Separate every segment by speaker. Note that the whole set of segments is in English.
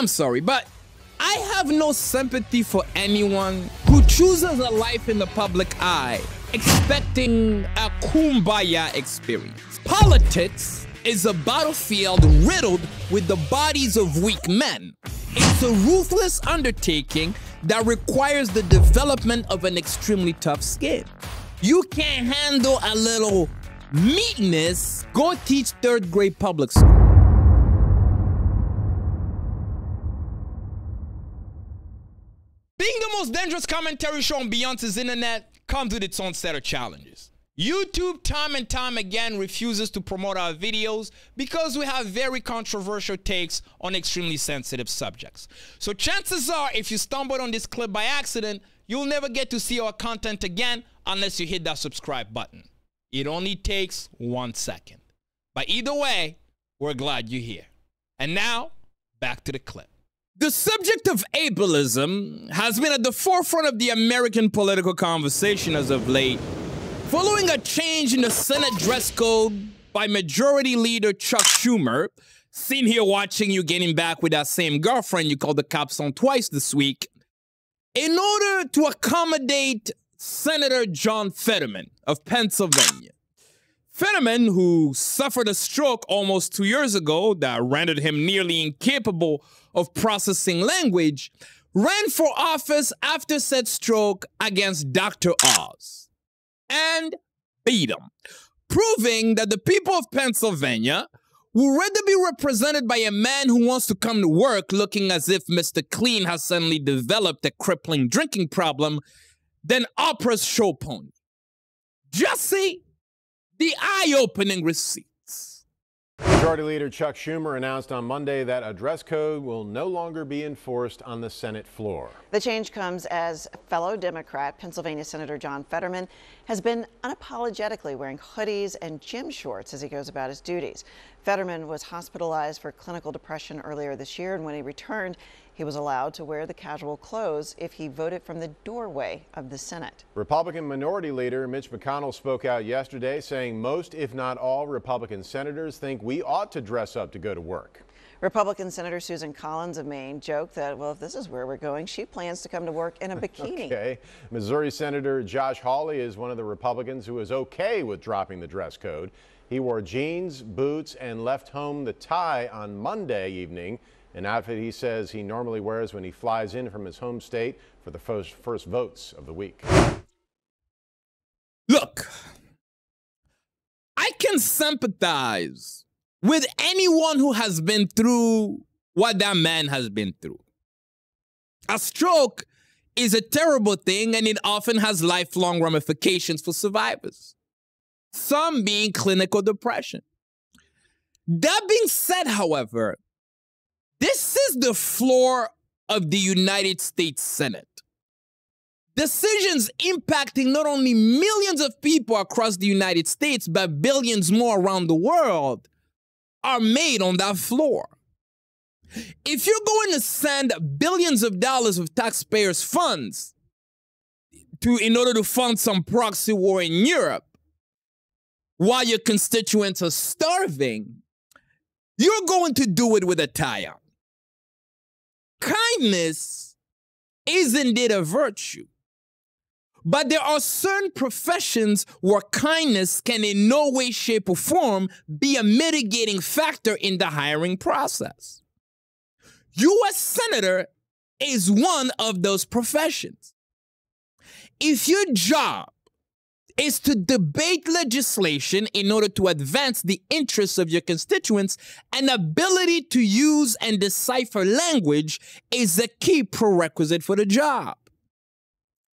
Speaker 1: I'm sorry, but I have no sympathy for anyone who chooses a life in the public eye expecting a kumbaya experience. Politics is a battlefield riddled with the bodies of weak men. It's a ruthless undertaking that requires the development of an extremely tough skin. You can't handle a little meatness, go teach third grade public school. Being the most dangerous commentary show on Beyonce's internet comes with its own set of challenges. YouTube time and time again refuses to promote our videos because we have very controversial takes on extremely sensitive subjects. So chances are, if you stumbled on this clip by accident, you'll never get to see our content again unless you hit that subscribe button. It only takes 1 second. But either way, we're glad you're here. And now, back to the clip. The subject of ableism has been at the forefront of the American political conversation as of late, following a change in the Senate dress code by Majority Leader Chuck Schumer, seen here watching you getting back with that same girlfriend you called the cops on twice this week, in order to accommodate Senator John Fetterman of Pennsylvania. Fetterman, who suffered a stroke almost 2 years ago that rendered him nearly incapable of processing language, ran for office after said stroke against Dr. Oz and beat him, proving that the people of Pennsylvania would rather be represented by a man who wants to come to work looking as if Mr. Clean has suddenly developed a crippling drinking problem than Oprah's show pony. Just see the eye-opening receipts.
Speaker 2: Majority Leader Chuck Schumer announced on Monday that a dress code will no longer be enforced on the Senate floor.
Speaker 3: The change comes as fellow Democrat Pennsylvania Senator John Fetterman has been unapologetically wearing hoodies and gym shorts as he goes about his duties. Fetterman was hospitalized for clinical depression earlier this year, and when he returned, he was allowed to wear the casual clothes if he voted from the doorway of the Senate.
Speaker 2: Republican Minority Leader Mitch McConnell spoke out yesterday saying most, if not all, Republican senators think we ought to dress up to go to work.
Speaker 3: Republican Senator Susan Collins of Maine joked that, well, if this is where we're going, she plans to come to work in a bikini.
Speaker 2: Okay. Missouri Senator Josh Hawley is one of the Republicans who is okay with dropping the dress code. He wore jeans, boots, and left home the tie on Monday evening, an outfit he says he normally wears when he flies in from his home state for the first votes of the week.
Speaker 1: Look, I can sympathize with anyone who has been through what that man has been through. A stroke is a terrible thing, and it often has lifelong ramifications for survivors, some being clinical depression. That being said, however, this is the floor of the United States Senate. Decisions impacting not only millions of people across the United States, but billions more around the world are made on that floor. If you're going to send billions of dollars of taxpayers' funds in order to fund some proxy war in Europe, while your constituents are starving, you're going to do it with attire. Kindness is indeed a virtue, but there are certain professions where kindness can in no way, shape, or form be a mitigating factor in the hiring process. U.S. Senator is one of those professions. If your job is to debate legislation in order to advance the interests of your constituents, an ability to use and decipher language is a key prerequisite for the job.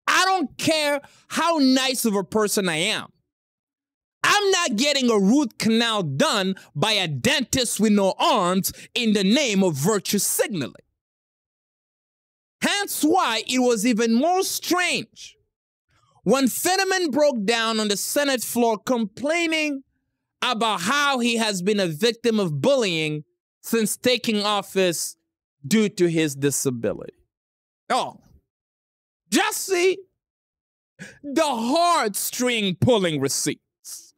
Speaker 1: I don't care how nice of a person I am. I'm not getting a root canal done by a dentist with no arms in the name of virtue signaling. Hence why it was even more strange when Fetterman broke down on the Senate floor complaining about how he has been a victim of bullying since taking office due to his disability. Oh, just see the heartstring pulling receipts.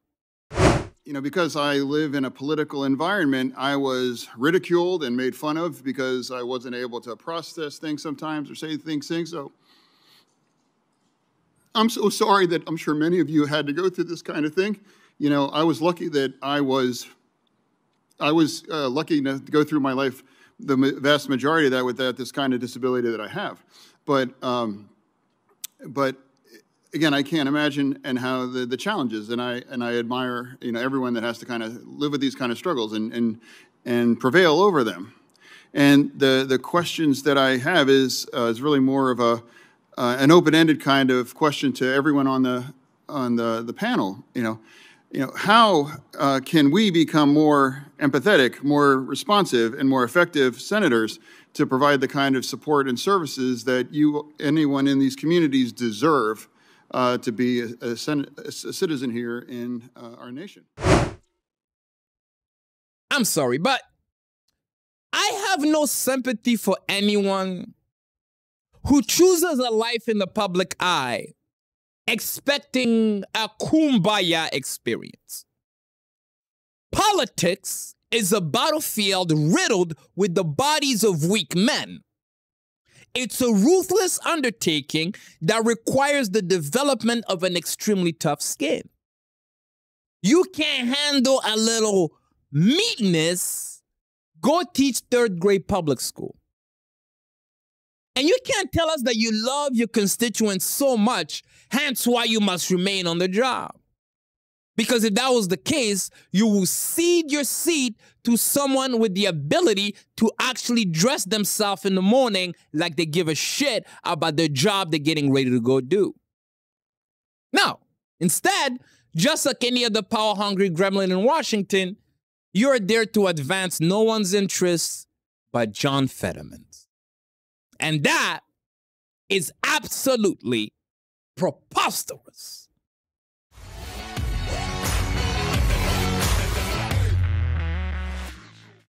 Speaker 4: because I live in a political environment, I was ridiculed and made fun of because I wasn't able to process things sometimes or say things. So I'm so sorry that I'm sure many of you had to go through this kind of thing. I was lucky that I was lucky enough to go through my life, the vast majority of that, without this kind of disability that I have. But again, I can't imagine and how the challenges, and I admire everyone that has to kind of live with these kind of struggles and prevail over them. And the questions that I have is really more of an open-ended kind of question to everyone on the panel. How can we become more empathetic, more responsive, and more effective senators to provide the kind of support and services that anyone in these communities deserve to be a citizen here in our nation?
Speaker 1: I'm sorry, but I have no sympathy for anyone who chooses a life in the public eye expecting a kumbaya experience. Politics is a battlefield riddled with the bodies of weak men. It's a ruthless undertaking that requires the development of an extremely tough skin. You can't handle a little meanness, go teach third-grade public school. And you can't tell us that you love your constituents so much, hence why you must remain on the job. Because if that was the case, you will cede your seat to someone with the ability to actually dress themselves in the morning like they give a shit about the job they're getting ready to go do. Now, instead, just like any other power-hungry gremlin in Washington, you're there to advance no one's interests but John Fetterman's. And that is absolutely preposterous.